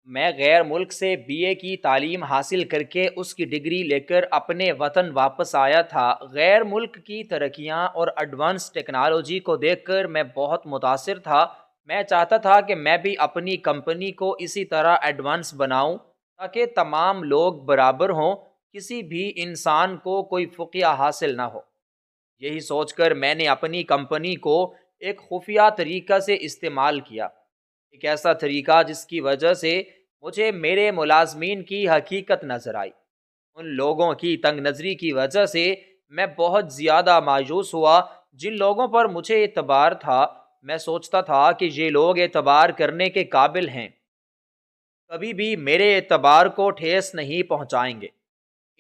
میں غیر ملک سے بی اے کی تعلیم حاصل کر کے اس کی ڈگری لے کر اپنے وطن واپس آیا تھا۔ غیر ملک کی ترقیاں اور ایڈوانس ٹیکنالوجی کو دیکھ کر میں بہت متاثر تھا۔ میں چاہتا تھا کہ میں بھی اپنی کمپنی کو اسی طرح ایڈوانس بناؤں تاکہ تمام لوگ برابر ہوں، کسی بھی انسان کو کوئی فقیہ حاصل نہ ہو۔ یہی سوچ کر میں نے اپنی کمپنی کو ایک خفیہ طریقہ سے استعمال کیا، ایک ایسا طریقہ جس کی وجہ سے مجھے میرے ملازمین کی حقیقت نظر آئی۔ ان لوگوں کی تنگ نظری کی وجہ سے میں بہت زیادہ مایوس ہوا جن لوگوں پر مجھے اعتبار تھا۔ میں سوچتا تھا کہ یہ لوگ اعتبار کرنے کے قابل ہیں، کبھی بھی میرے اعتبار کو ٹھیس نہیں پہنچائیں گے۔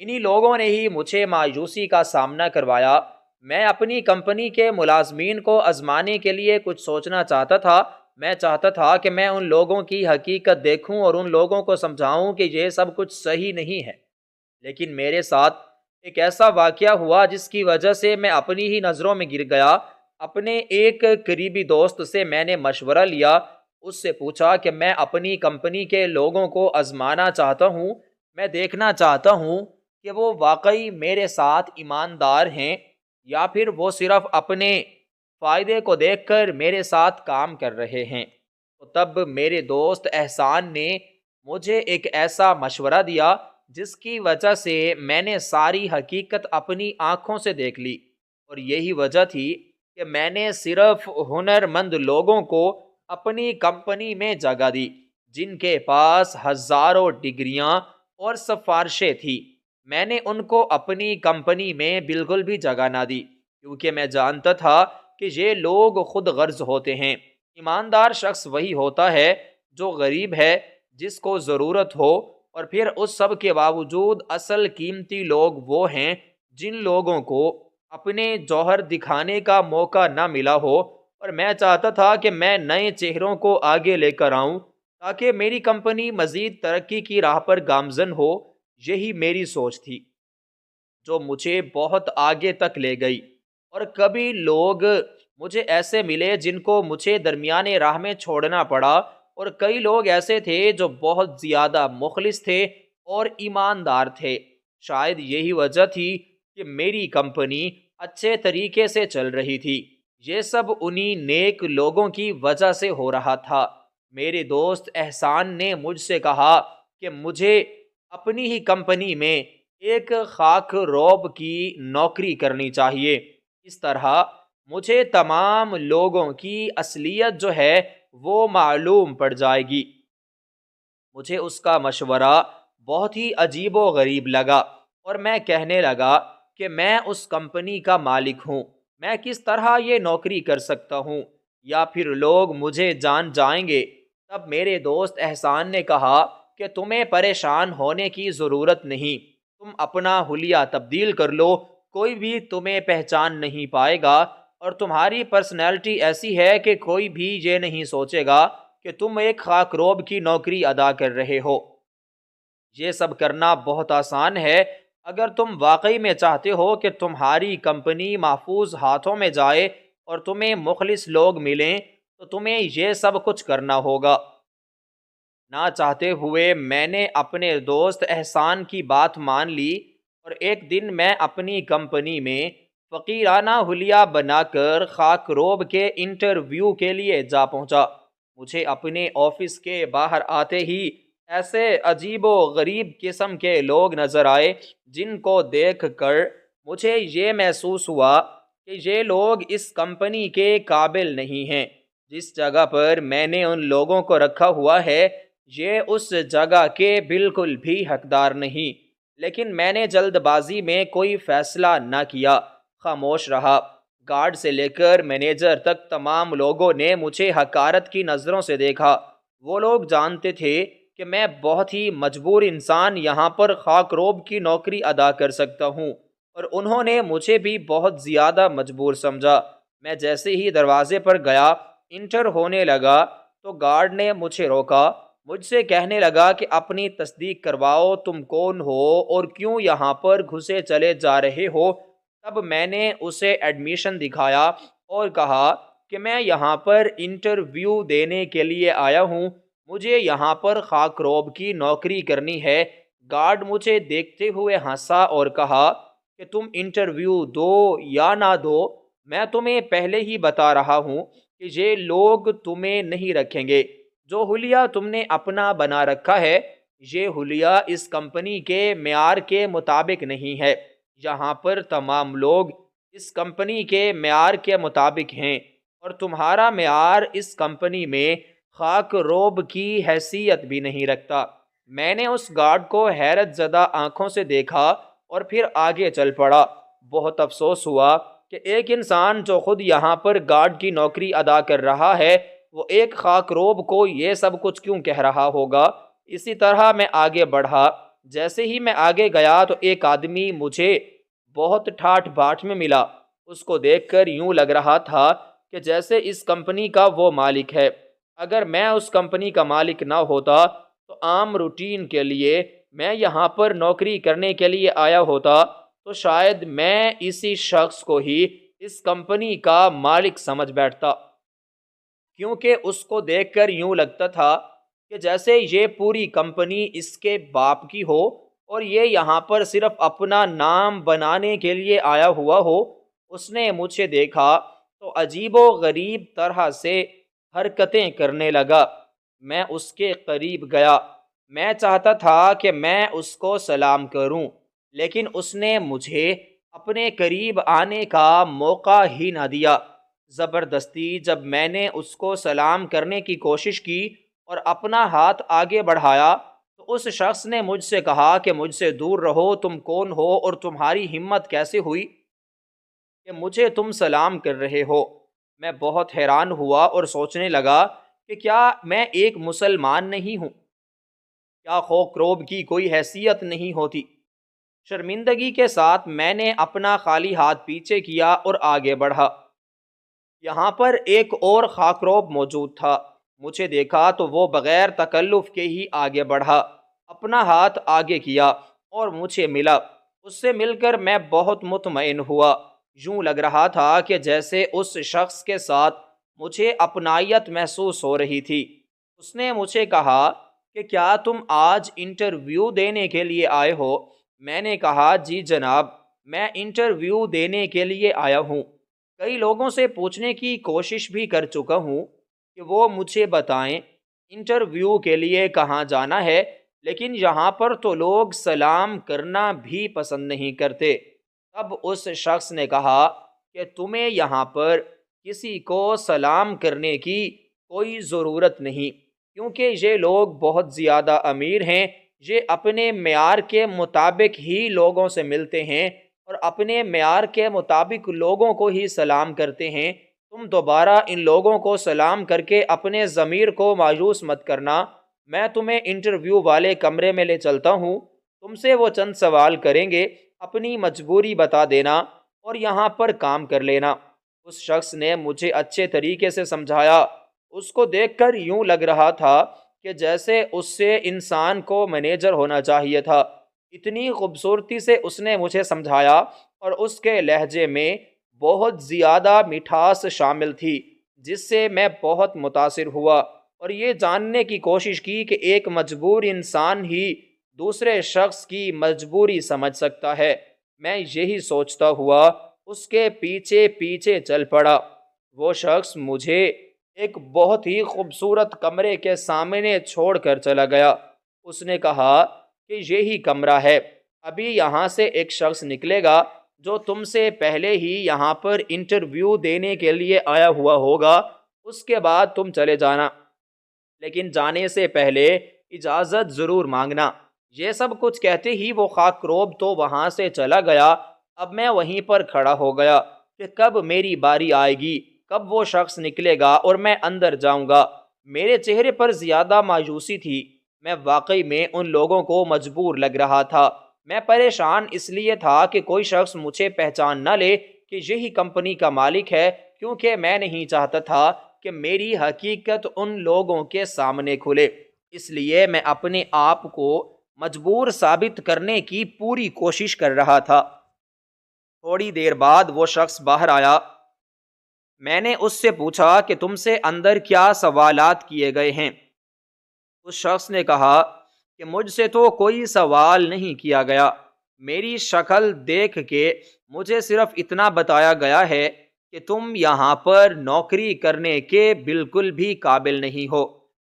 انہی لوگوں نے ہی مجھے مایوسی کا سامنا کروایا۔ میں اپنی کمپنی کے ملازمین کو آزمانے کے لیے کچھ سوچنا چاہتا تھا۔ میں چاہتا تھا کہ میں ان لوگوں کی حقیقت دیکھوں اور ان لوگوں کو سمجھاؤں کہ یہ سب کچھ صحیح نہیں ہے، لیکن میرے ساتھ ایک ایسا واقعہ ہوا جس کی وجہ سے میں اپنی ہی نظروں میں گر گیا۔ اپنے ایک قریبی دوست سے میں نے مشورہ لیا، اس سے پوچھا کہ میں اپنی کمپنی کے لوگوں کو آزمانا چاہتا ہوں۔ میں دیکھنا چاہتا ہوں کہ وہ واقعی میرے ساتھ ایماندار ہیں یا پھر وہ صرف اپنے فائدے کو دیکھ کر میرے ساتھ کام کر رہے ہیں۔ تو تب میرے دوست احسان نے مجھے ایک ایسا مشورہ دیا جس کی وجہ سے میں نے ساری حقیقت اپنی آنکھوں سے دیکھ لی، اور یہی وجہ تھی کہ میں نے صرف ہنرمند لوگوں کو اپنی کمپنی میں جگہ دی جن کے پاس ہزاروں ڈگریاں اور سفارشیں تھیں۔ میں نے ان کو اپنی کمپنی میں بالکل بھی جگہ نہ دی، کیونکہ میں جانتا تھا کہ یہ لوگ خود غرض ہوتے ہیں۔ ایماندار شخص وہی ہوتا ہے جو غریب ہے، جس کو ضرورت ہو، اور پھر اس سب کے باوجود اصل قیمتی لوگ وہ ہیں جن لوگوں کو اپنے جوہر دکھانے کا موقع نہ ملا ہو۔ اور میں چاہتا تھا کہ میں نئے چہروں کو آگے لے کر آؤں تاکہ میری کمپنی مزید ترقی کی راہ پر گامزن ہو۔ یہی میری سوچ تھی جو مجھے بہت آگے تک لے گئی، اور کبھی لوگ مجھے ایسے ملے جن کو مجھے درمیانے راہ میں چھوڑنا پڑا، اور کئی لوگ ایسے تھے جو بہت زیادہ مخلص تھے اور ایماندار تھے۔ شاید یہی وجہ تھی کہ میری کمپنی اچھے طریقے سے چل رہی تھی۔ یہ سب انہی نیک لوگوں کی وجہ سے ہو رہا تھا۔ میرے دوست احسان نے مجھ سے کہا کہ مجھے اپنی ہی کمپنی میں ایک خاک روب کی نوکری کرنی چاہیے۔ اس طرح مجھے تمام لوگوں کی اصلیت جو ہے وہ معلوم پڑ جائے گی۔ مجھے اس کا مشورہ بہت ہی عجیب و غریب لگا، اور میں کہنے لگا کہ میں اس کمپنی کا مالک ہوں، میں کس طرح یہ نوکری کر سکتا ہوں، یا پھر لوگ مجھے جان جائیں گے۔ تب میرے دوست احسان نے کہا کہ تمہیں پریشان ہونے کی ضرورت نہیں، تم اپنا حلیہ تبدیل کر لو، کوئی بھی تمہیں پہچان نہیں پائے گا، اور تمہاری پرسنالٹی ایسی ہے کہ کوئی بھی یہ نہیں سوچے گا کہ تم ایک خاک روب کی نوکری ادا کر رہے ہو۔ یہ سب کرنا بہت آسان ہے۔ اگر تم واقعی میں چاہتے ہو کہ تمہاری کمپنی محفوظ ہاتھوں میں جائے اور تمہیں مخلص لوگ ملیں، تو تمہیں یہ سب کچھ کرنا ہوگا۔ نہ چاہتے ہوئے میں نے اپنے دوست احسان کی بات مان لی، اور ایک دن میں اپنی کمپنی میں فقیرانہ حلیہ بنا کر خاک روب کے انٹرویو کے لیے جا پہنچا۔ مجھے اپنے آفس کے باہر آتے ہی ایسے عجیب و غریب قسم کے لوگ نظر آئے جن کو دیکھ کر مجھے یہ محسوس ہوا کہ یہ لوگ اس کمپنی کے قابل نہیں ہیں۔ جس جگہ پر میں نے ان لوگوں کو رکھا ہوا ہے، یہ اس جگہ کے بالکل بھی حقدار نہیں۔ لیکن میں نے جلد بازی میں کوئی فیصلہ نہ کیا، خاموش رہا۔ گارڈ سے لے کر مینیجر تک تمام لوگوں نے مجھے حقارت کی نظروں سے دیکھا۔ وہ لوگ جانتے تھے کہ میں بہت ہی مجبور انسان یہاں پر خاک روب کی نوکری ادا کر سکتا ہوں، اور انہوں نے مجھے بھی بہت زیادہ مجبور سمجھا۔ میں جیسے ہی دروازے پر گیا، انٹر ہونے لگا، تو گارڈ نے مجھے روکا، مجھ سے کہنے لگا کہ اپنی تصدیق کرواؤ، تم کون ہو اور کیوں یہاں پر گھسے چلے جا رہے ہو۔ تب میں نے اسے ایڈمیشن دکھایا اور کہا کہ میں یہاں پر انٹرویو دینے کے لیے آیا ہوں۔ مجھے یہاں پر خاک روب کی نوکری کرنی ہے۔ گارڈ مجھے دیکھتے ہوئے ہنسا اور کہا کہ تم انٹرویو دو یا نہ دو، میں تمہیں پہلے ہی بتا رہا ہوں کہ یہ لوگ تمہیں نہیں رکھیں گے۔ جو حلیہ تم نے اپنا بنا رکھا ہے، یہ حلیہ اس کمپنی کے معیار کے مطابق نہیں ہے۔ یہاں پر تمام لوگ اس کمپنی کے معیار کے مطابق ہیں، اور تمہارا معیار اس کمپنی میں خاک روب کی حیثیت بھی نہیں رکھتا۔ میں نے اس گارڈ کو حیرت زدہ آنکھوں سے دیکھا اور پھر آگے چل پڑا۔ بہت افسوس ہوا کہ ایک انسان جو خود یہاں پر گارڈ کی نوکری ادا کر رہا ہے، وہ ایک خاک روب کو یہ سب کچھ کیوں کہہ رہا ہوگا۔ اسی طرح میں آگے بڑھا۔ جیسے ہی میں آگے گیا تو ایک آدمی مجھے بہت ٹھاٹھ باٹھ میں ملا۔ اس کو دیکھ کر یوں لگ رہا تھا کہ جیسے اس کمپنی کا وہ مالک ہے۔ اگر میں اس کمپنی کا مالک نہ ہوتا تو عام روٹین کے لیے میں یہاں پر نوکری کرنے کے لیے آیا ہوتا تو شاید میں اسی شخص کو ہی اس کمپنی کا مالک سمجھ بیٹھتا، کیونکہ اس کو دیکھ کر یوں لگتا تھا کہ جیسے یہ پوری کمپنی اس کے باپ کی ہو اور یہ یہاں پر صرف اپنا نام بنانے کے لیے آیا ہوا ہو۔ اس نے مجھے دیکھا تو عجیب و غریب طرح سے حرکتیں کرنے لگا۔ میں اس کے قریب گیا۔ میں چاہتا تھا کہ میں اس کو سلام کروں، لیکن اس نے مجھے اپنے قریب آنے کا موقع ہی نہ دیا۔ زبردستی جب میں نے اس کو سلام کرنے کی کوشش کی اور اپنا ہاتھ آگے بڑھایا تو اس شخص نے مجھ سے کہا کہ مجھ سے دور رہو، تم کون ہو اور تمہاری ہمت کیسے ہوئی کہ مجھے تم سلام کر رہے ہو؟ میں بہت حیران ہوا اور سوچنے لگا کہ کیا میں ایک مسلمان نہیں ہوں؟ کیا خاک روب کی کوئی حیثیت نہیں ہوتی؟ شرمندگی کے ساتھ میں نے اپنا خالی ہاتھ پیچھے کیا اور آگے بڑھا۔ یہاں پر ایک اور خاک روب موجود تھا۔ مجھے دیکھا تو وہ بغیر تکلف کے ہی آگے بڑھا، اپنا ہاتھ آگے کیا اور مجھے ملا۔ اس سے مل کر میں بہت مطمئن ہوا۔ یوں لگ رہا تھا کہ جیسے اس شخص کے ساتھ مجھے اپنائیت محسوس ہو رہی تھی۔ اس نے مجھے کہا کہ کیا تم آج انٹرویو دینے کے لیے آئے ہو؟ میں نے کہا جی جناب، میں انٹرویو دینے کے لیے آیا ہوں۔ کئی لوگوں سے پوچھنے کی کوشش بھی کر چکا ہوں کہ وہ مجھے بتائیں انٹرویو کے لیے کہاں جانا ہے، لیکن یہاں پر تو لوگ سلام کرنا بھی پسند نہیں کرتے۔ تب اس شخص نے کہا کہ تمہیں یہاں پر کسی کو سلام کرنے کی کوئی ضرورت نہیں، کیونکہ یہ لوگ بہت زیادہ امیر ہیں۔ یہ اپنے معیار کے مطابق ہی لوگوں سے ملتے ہیں اور اپنے معیار کے مطابق لوگوں کو ہی سلام کرتے ہیں۔ تم دوبارہ ان لوگوں کو سلام کر کے اپنے ضمیر کو مایوس مت کرنا۔ میں تمہیں انٹرویو والے کمرے میں لے چلتا ہوں، تم سے وہ چند سوال کریں گے، اپنی مجبوری بتا دینا اور یہاں پر کام کر لینا۔ اس شخص نے مجھے اچھے طریقے سے سمجھایا۔ اس کو دیکھ کر یوں لگ رہا تھا کہ جیسے اس سے انسان کو مینیجر ہونا چاہیے تھا۔ اتنی خوبصورتی سے اس نے مجھے سمجھایا اور اس کے لہجے میں بہت زیادہ مٹھاس شامل تھی، جس سے میں بہت متاثر ہوا اور یہ جاننے کی کوشش کی کہ ایک مجبور انسان ہی دوسرے شخص کی مجبوری سمجھ سکتا ہے۔ میں یہی سوچتا ہوا اس کے پیچھے پیچھے چل پڑا۔ وہ شخص مجھے ایک بہت ہی خوبصورت کمرے کے سامنے چھوڑ کر چلا گیا۔ اس نے کہا کہ یہی کمرہ ہے، ابھی یہاں سے ایک شخص نکلے گا جو تم سے پہلے ہی یہاں پر انٹرویو دینے کے لیے آیا ہوا ہوگا، اس کے بعد تم چلے جانا، لیکن جانے سے پہلے اجازت ضرور مانگنا۔ یہ سب کچھ کہتے ہی وہ خاک روب تو وہاں سے چلا گیا۔ اب میں وہیں پر کھڑا ہو گیا کہ کب میری باری آئے گی، کب وہ شخص نکلے گا اور میں اندر جاؤں گا۔ میرے چہرے پر زیادہ مایوسی تھی۔ میں واقعی میں ان لوگوں کو مجبور لگ رہا تھا۔ میں پریشان اس لیے تھا کہ کوئی شخص مجھے پہچان نہ لے کہ یہی کمپنی کا مالک ہے، کیونکہ میں نہیں چاہتا تھا کہ میری حقیقت ان لوگوں کے سامنے کھلے۔ اس لیے میں اپنے آپ کو مجبور ثابت کرنے کی پوری کوشش کر رہا تھا۔ تھوڑی دیر بعد وہ شخص باہر آیا۔ میں نے اس سے پوچھا کہ تم سے اندر کیا سوالات کیے گئے ہیں؟ اس شخص نے کہا کہ مجھ سے تو کوئی سوال نہیں کیا گیا، میری شکل دیکھ کے مجھے صرف اتنا بتایا گیا ہے کہ تم یہاں پر نوکری کرنے کے بالکل بھی قابل نہیں ہو۔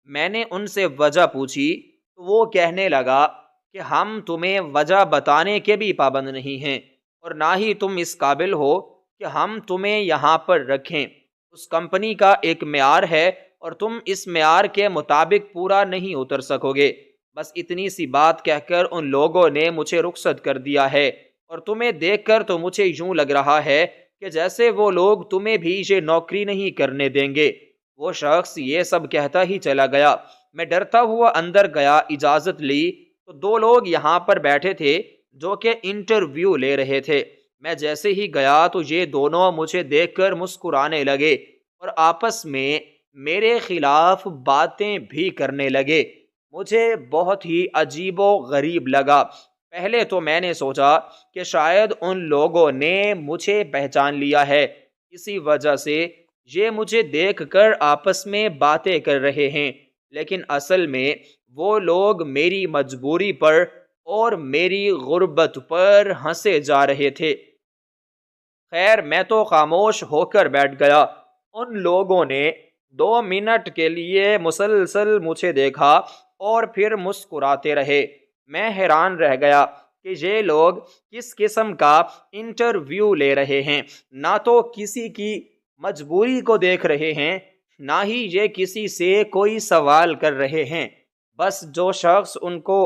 میں نے ان سے وجہ پوچھی تو وہ کہنے لگا کہ ہم تمہیں وجہ بتانے کے بھی پابند نہیں ہیں، اور نہ ہی تم اس قابل ہو کہ ہم تمہیں یہاں پر رکھیں۔ اس کمپنی کا ایک معیار ہے اور تم اس معیار کے مطابق پورا نہیں اتر سکو گے۔ بس اتنی سی بات کہہ کر ان لوگوں نے مجھے رخصت کر دیا ہے، اور تمہیں دیکھ کر تو مجھے یوں لگ رہا ہے کہ جیسے وہ لوگ تمہیں بھی یہ نوکری نہیں کرنے دیں گے۔ وہ شخص یہ سب کہتا ہی چلا گیا۔ میں ڈرتا ہوا اندر گیا، اجازت لی تو دو لوگ یہاں پر بیٹھے تھے جو کہ انٹرویو لے رہے تھے۔ میں جیسے ہی گیا تو یہ دونوں مجھے دیکھ کر مسکرانے لگے اور آپس میں میرے خلاف باتیں بھی کرنے لگے۔ مجھے بہت ہی عجیب و غریب لگا۔ پہلے تو میں نے سوچا کہ شاید ان لوگوں نے مجھے پہچان لیا ہے، اسی وجہ سے یہ مجھے دیکھ کر آپس میں باتیں کر رہے ہیں، لیکن اصل میں وہ لوگ میری مجبوری پر اور میری غربت پر ہنسے جا رہے تھے۔ خیر، میں تو خاموش ہو کر بیٹھ گیا۔ ان لوگوں نے 2 منٹ کے لیے مسلسل مجھے دیکھا اور پھر مسکراتے رہے۔ میں حیران رہ گیا کہ یہ لوگ کس قسم کا انٹرویو لے رہے ہیں۔ نہ تو کسی کی مجبوری کو دیکھ رہے ہیں، نہ ہی یہ کسی سے کوئی سوال کر رہے ہیں۔ بس جو شخص ان کو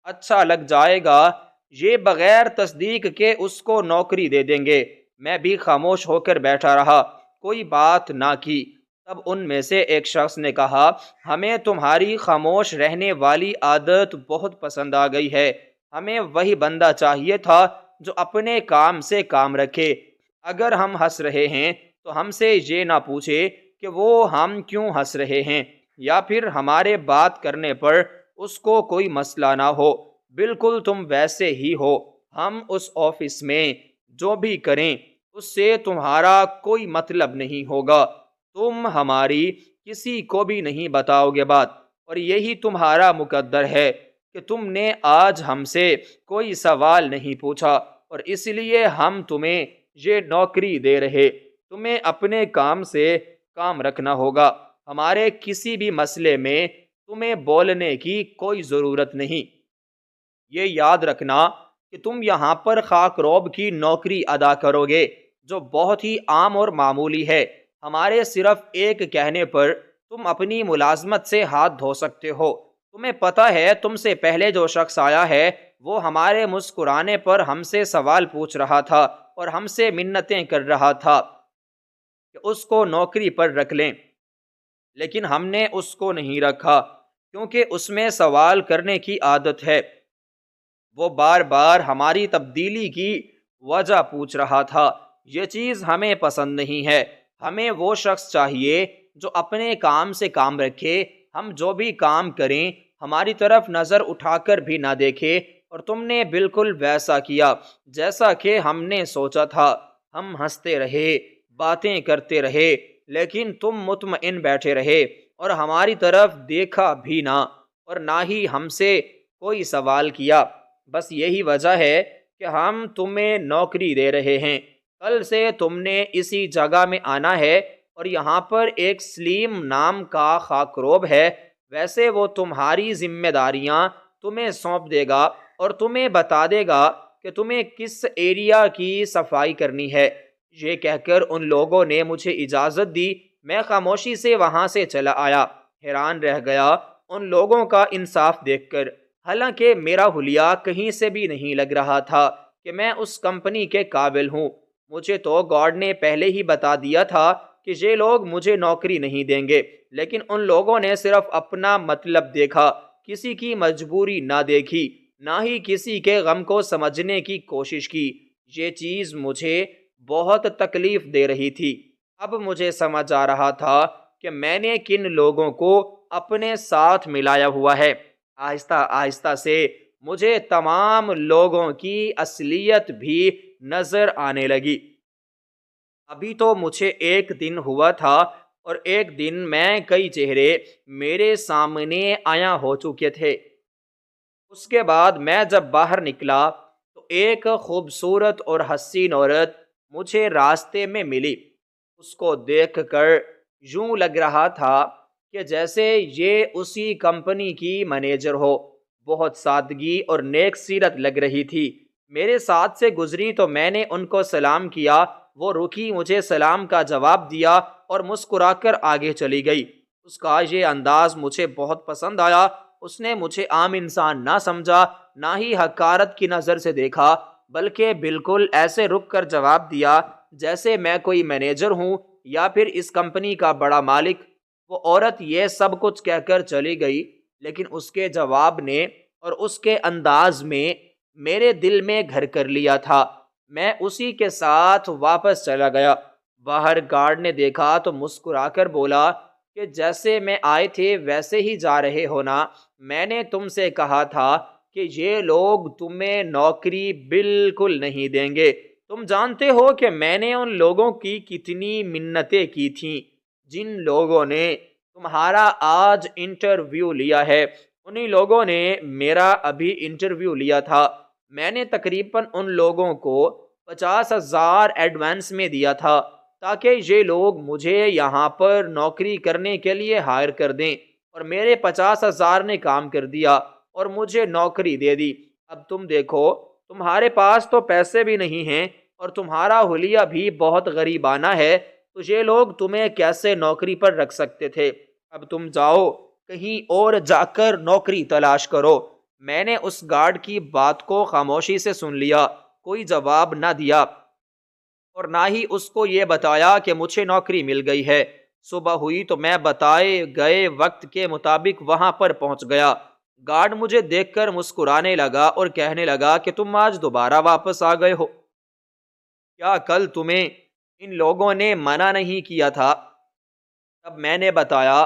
اچھا لگ جائے گا، یہ بغیر تصدیق کے اس کو نوکری دے دیں گے۔ میں بھی خاموش ہو کر بیٹھا رہا، کوئی بات نہ کی۔ تب ان میں سے ایک شخص نے کہا، ہمیں تمہاری خاموش رہنے والی عادت بہت پسند آ گئی ہے۔ ہمیں وہی بندہ چاہیے تھا جو اپنے کام سے کام رکھے۔ اگر ہم ہنس رہے ہیں تو ہم سے یہ نہ پوچھے کہ وہ ہم کیوں ہنس رہے ہیں، یا پھر ہمارے بات کرنے پر اس کو کوئی مسئلہ نہ ہو۔ بالکل تم ویسے ہی ہو۔ ہم اس آفس میں جو بھی کریں اس سے تمہارا کوئی مطلب نہیں ہوگا۔ تم ہماری کسی کو بھی نہیں بتاؤ گے بات، اور یہی تمہارا مقدر ہے کہ تم نے آج ہم سے کوئی سوال نہیں پوچھا، اور اس لیے ہم تمہیں یہ نوکری دے رہے۔ تمہیں اپنے کام سے کام رکھنا ہوگا۔ ہمارے کسی بھی مسئلے میں تمہیں بولنے کی کوئی ضرورت نہیں۔ یہ یاد رکھنا کہ تم یہاں پر خاک روب کی نوکری ادا کرو گے، جو بہت ہی عام اور معمولی ہے۔ ہمارے صرف ایک کہنے پر تم اپنی ملازمت سے ہاتھ دھو سکتے ہو۔ تمہیں پتہ ہے تم سے پہلے جو شخص آیا ہے وہ ہمارے مسکرانے پر ہم سے سوال پوچھ رہا تھا اور ہم سے منتیں کر رہا تھا کہ اس کو نوکری پر رکھ لیں، لیکن ہم نے اس کو نہیں رکھا کیونکہ اس میں سوال کرنے کی عادت ہے۔ وہ بار بار ہماری تبدیلی کی وجہ پوچھ رہا تھا۔ یہ چیز ہمیں پسند نہیں ہے۔ ہمیں وہ شخص چاہیے جو اپنے کام سے کام رکھے۔ ہم جو بھی کام کریں ہماری طرف نظر اٹھا کر بھی نہ دیکھے، اور تم نے بالکل ویسا کیا جیسا کہ ہم نے سوچا تھا۔ ہم ہنستے رہے، باتیں کرتے رہے، لیکن تم مطمئن بیٹھے رہے اور ہماری طرف دیکھا بھی نہ، اور نہ ہی ہم سے کوئی سوال کیا۔ بس یہی وجہ ہے کہ ہم تمہیں نوکری دے رہے ہیں۔ کل سے تم نے اسی جگہ میں آنا ہے، اور یہاں پر ایک سلیم نام کا خاکروب ہے۔ ویسے وہ تمہاری ذمہ داریاں تمہیں سونپ دے گا اور تمہیں بتا دے گا کہ تمہیں کس ایریا کی صفائی کرنی ہے۔ یہ کہہ کر ان لوگوں نے مجھے اجازت دی۔ میں خاموشی سے وہاں سے چلا آیا، حیران رہ گیا ان لوگوں کا انصاف دیکھ کر۔ حالانکہ میرا حلیہ کہیں سے بھی نہیں لگ رہا تھا کہ میں اس کمپنی کے قابل ہوں۔ مجھے تو گارڈ نے پہلے ہی بتا دیا تھا کہ یہ لوگ مجھے نوکری نہیں دیں گے، لیکن ان لوگوں نے صرف اپنا مطلب دیکھا، کسی کی مجبوری نہ دیکھی، نہ ہی کسی کے غم کو سمجھنے کی کوشش کی۔ یہ چیز مجھے بہت تکلیف دے رہی تھی۔ اب مجھے سمجھ آ رہا تھا کہ میں نے کن لوگوں کو اپنے ساتھ ملایا ہوا ہے۔ آہستہ آہستہ سے مجھے تمام لوگوں کی اصلیت بھی نظر آنے لگی۔ ابھی تو مجھے 1 دن ہوا تھا اور ایک دن میں کئی چہرے میرے سامنے آیا ہو چکے تھے۔ اس کے بعد میں جب باہر نکلا تو ایک خوبصورت اور حسین عورت مجھے راستے میں ملی۔ اس کو دیکھ کر یوں لگ رہا تھا کہ جیسے یہ اسی کمپنی کی مینیجر ہو۔ بہت سادگی اور نیک سیرت لگ رہی تھی۔ میرے ساتھ سے گزری تو میں نے ان کو سلام کیا۔ وہ رکی، مجھے سلام کا جواب دیا اور مسکرا کر آگے چلی گئی۔ اس کا یہ انداز مجھے بہت پسند آیا۔ اس نے مجھے عام انسان نہ سمجھا، نہ ہی حقارت کی نظر سے دیکھا، بلکہ بالکل ایسے رک کر جواب دیا جیسے میں کوئی مینیجر ہوں یا پھر اس کمپنی کا بڑا مالک۔ وہ عورت یہ سب کچھ کہہ کر چلی گئی، لیکن اس کے جواب نے اور اس کے انداز میں میرے دل میں گھر کر لیا تھا۔ میں اسی کے ساتھ واپس چلا گیا۔ باہر گارڈ نے دیکھا تو مسکرا کر بولا کہ جیسے میں آئے تھے ویسے ہی جا رہے ہو نا؟ میں نے تم سے کہا تھا کہ یہ لوگ تمہیں نوکری بالکل نہیں دیں گے۔ تم جانتے ہو کہ میں نے ان لوگوں کی کتنی منتیں کی تھیں جن لوگوں نے تمہارا آج انٹرویو لیا ہے۔ انہی لوگوں نے میرا ابھی انٹرویو لیا تھا۔ میں نے تقریباً ان لوگوں کو 50,000 ایڈوانس میں دیا تھا تاکہ یہ لوگ مجھے یہاں پر نوکری کرنے کے لیے ہائر کر دیں، اور میرے 50,000 نے کام کر دیا اور مجھے نوکری دے دی۔ اب تم دیکھو، تمہارے پاس تو پیسے بھی نہیں ہیں اور تمہارا حلیہ بھی بہت غریبانہ ہے، تو یہ لوگ تمہیں کیسے نوکری پر رکھ سکتے تھے؟ اب تم جاؤ، کہیں اور جا کر نوکری تلاش کرو۔ میں نے اس گارڈ کی بات کو خاموشی سے سن لیا، کوئی جواب نہ دیا اور نہ ہی اس کو یہ بتایا کہ مجھے نوکری مل گئی ہے۔ صبح ہوئی تو میں بتائے گئے وقت کے مطابق وہاں پر پہنچ گیا۔ گارڈ مجھے دیکھ کر مسکرانے لگا اور کہنے لگا کہ تم آج دوبارہ واپس آ گئے ہو؟ کیا کل تمہیں ان لوگوں نے منع نہیں کیا تھا؟ تب میں نے بتایا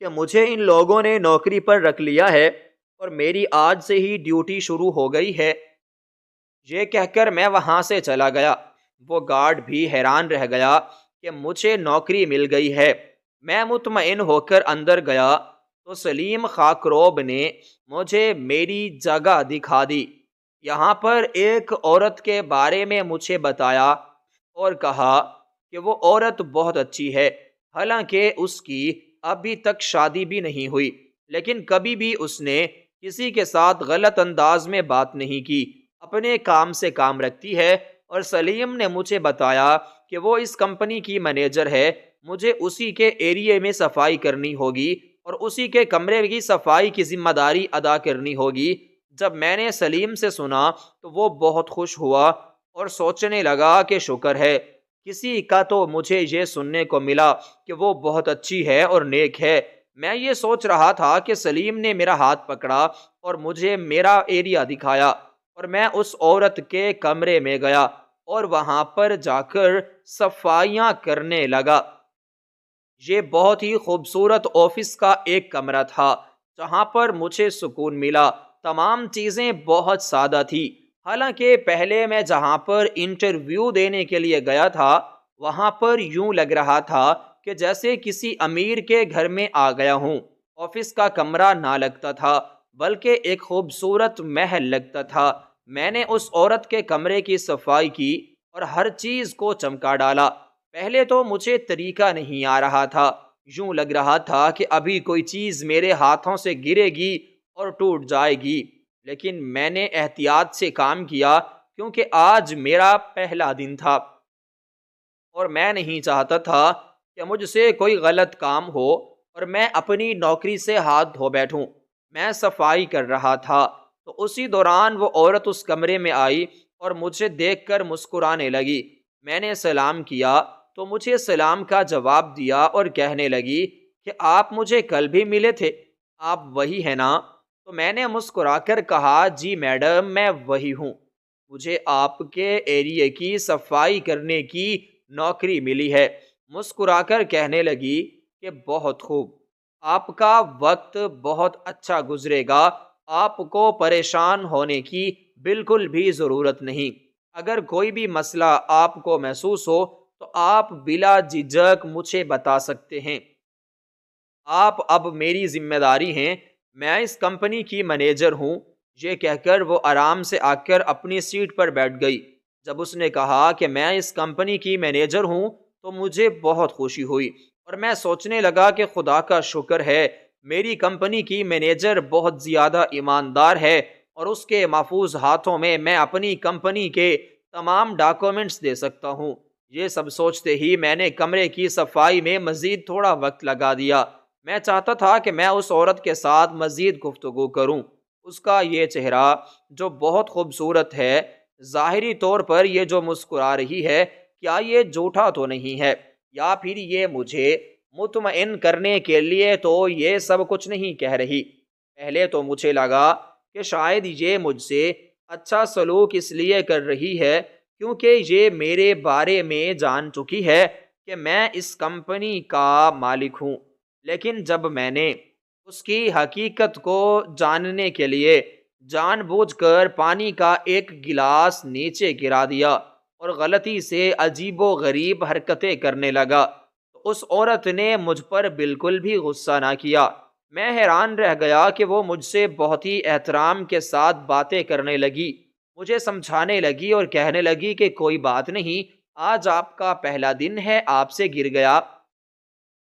کہ مجھے ان لوگوں نے نوکری پر رکھ لیا ہے اور میری آج سے ہی ڈیوٹی شروع ہو گئی ہے۔ یہ کہہ کر میں وہاں سے چلا گیا۔ وہ گارڈ بھی حیران رہ گیا کہ مجھے نوکری مل گئی ہے۔ میں مطمئن ہو کر اندر گیا تو سلیم خاکروب نے مجھے میری جگہ دکھا دی۔ یہاں پر ایک عورت کے بارے میں مجھے بتایا اور کہا کہ وہ عورت بہت اچھی ہے، حالانکہ اس کی ابھی تک شادی بھی نہیں ہوئی، لیکن کبھی بھی اس نے کسی کے ساتھ غلط انداز میں بات نہیں کی، اپنے کام سے کام رکھتی ہے۔ اور سلیم نے مجھے بتایا کہ وہ اس کمپنی کی مینیجر ہے، مجھے اسی کے ایریے میں صفائی کرنی ہوگی اور اسی کے کمرے کی صفائی کی ذمہ داری ادا کرنی ہوگی۔ جب میں نے سلیم سے سنا تو وہ بہت خوش ہوا اور سوچنے لگا کہ شکر ہے، کسی کا تو مجھے یہ سننے کو ملا کہ وہ بہت اچھی ہے اور نیک ہے۔ میں یہ سوچ رہا تھا کہ سلیم نے میرا ہاتھ پکڑا اور مجھے میرا ایریا دکھایا اور میں اس عورت کے کمرے میں گیا اور وہاں پر جا کر صفائیاں کرنے لگا۔ یہ بہت ہی خوبصورت آفس کا ایک کمرہ تھا جہاں پر مجھے سکون ملا۔ تمام چیزیں بہت سادہ تھی، حالانکہ پہلے میں جہاں پر انٹرویو دینے کے لیے گیا تھا وہاں پر یوں لگ رہا تھا کہ جیسے کسی امیر کے گھر میں آ گیا ہوں۔ آفس کا کمرہ نہ لگتا تھا بلکہ ایک خوبصورت محل لگتا تھا۔ میں نے اس عورت کے کمرے کی صفائی کی اور ہر چیز کو چمکا ڈالا۔ پہلے تو مجھے طریقہ نہیں آ رہا تھا، یوں لگ رہا تھا کہ ابھی کوئی چیز میرے ہاتھوں سے گرے گی اور ٹوٹ جائے گی، لیکن میں نے احتیاط سے کام کیا کیونکہ آج میرا پہلا دن تھا اور میں نہیں چاہتا تھا کہ مجھ سے کوئی غلط کام ہو اور میں اپنی نوکری سے ہاتھ دھو بیٹھوں۔ میں صفائی کر رہا تھا تو اسی دوران وہ عورت اس کمرے میں آئی اور مجھے دیکھ کر مسکرانے لگی۔ میں نے سلام کیا تو مجھے سلام کا جواب دیا اور کہنے لگی کہ آپ مجھے کل بھی ملے تھے، آپ وہی ہیں نا؟ تو میں نے مسکرا کر کہا جی میڈم، میں وہی ہوں، مجھے آپ کے ایریے کی صفائی کرنے کی نوکری ملی ہے۔ مسکرا کر کہنے لگی کہ بہت خوب، آپ کا وقت بہت اچھا گزرے گا، آپ کو پریشان ہونے کی بالکل بھی ضرورت نہیں۔ اگر کوئی بھی مسئلہ آپ کو محسوس ہو تو آپ بلا جھجک مجھے بتا سکتے ہیں۔ آپ اب میری ذمہ داری ہیں، میں اس کمپنی کی مینیجر ہوں۔ یہ کہہ کر وہ آرام سے آ کر اپنی سیٹ پر بیٹھ گئی۔ جب اس نے کہا کہ میں اس کمپنی کی مینیجر ہوں تو مجھے بہت خوشی ہوئی اور میں سوچنے لگا کہ خدا کا شکر ہے، میری کمپنی کی مینیجر بہت زیادہ ایماندار ہے اور اس کے محفوظ ہاتھوں میں اپنی کمپنی کے تمام ڈاکومنٹس دے سکتا ہوں۔ یہ سب سوچتے ہی میں نے کمرے کی صفائی میں مزید تھوڑا وقت لگا دیا۔ میں چاہتا تھا کہ میں اس عورت کے ساتھ مزید گفتگو کروں۔ اس کا یہ چہرہ جو بہت خوبصورت ہے، ظاہری طور پر یہ جو مسکرا رہی ہے، کیا یہ جھوٹا تو نہیں ہے؟ یا پھر یہ مجھے مطمئن کرنے کے لیے تو یہ سب کچھ نہیں کہہ رہی؟ پہلے تو مجھے لگا کہ شاید یہ مجھ سے اچھا سلوک اس لیے کر رہی ہے کیونکہ یہ میرے بارے میں جان چکی ہے کہ میں اس کمپنی کا مالک ہوں۔ لیکن جب میں نے اس کی حقیقت کو جاننے کے لیے جان بوجھ کر پانی کا ایک گلاس نیچے گرا دیا اور غلطی سے عجیب و غریب حرکتیں کرنے لگا تو اس عورت نے مجھ پر بالکل بھی غصہ نہ کیا۔ میں حیران رہ گیا کہ وہ مجھ سے بہت ہی احترام کے ساتھ باتیں کرنے لگی، مجھے سمجھانے لگی اور کہنے لگی کہ کوئی بات نہیں، آج آپ کا پہلا دن ہے، آپ سے گر گیا،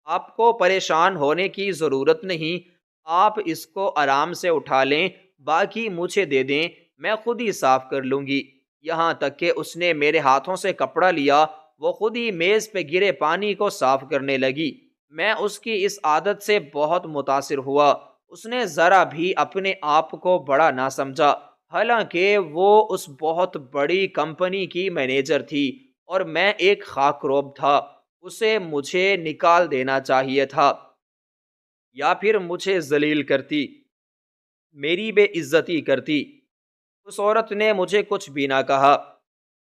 آپ کو پریشان ہونے کی ضرورت نہیں، آپ اس کو آرام سے اٹھا لیں، باقی مجھے دے دیں، میں خود ہی صاف کر لوں گی۔ یہاں تک کہ اس نے میرے ہاتھوں سے کپڑا لیا، وہ خود ہی میز پہ گرے پانی کو صاف کرنے لگی۔ میں اس کی اس عادت سے بہت متاثر ہوا۔ اس نے ذرا بھی اپنے آپ کو بڑا نہ سمجھا، حالانکہ وہ اس بہت بڑی کمپنی کی مینیجر تھی اور میں ایک خاکروب تھا۔ اسے مجھے نکال دینا چاہیے تھا یا پھر مجھے ذلیل کرتی، میری بے عزتی کرتی۔ اس عورت نے مجھے کچھ بھی نہ کہا۔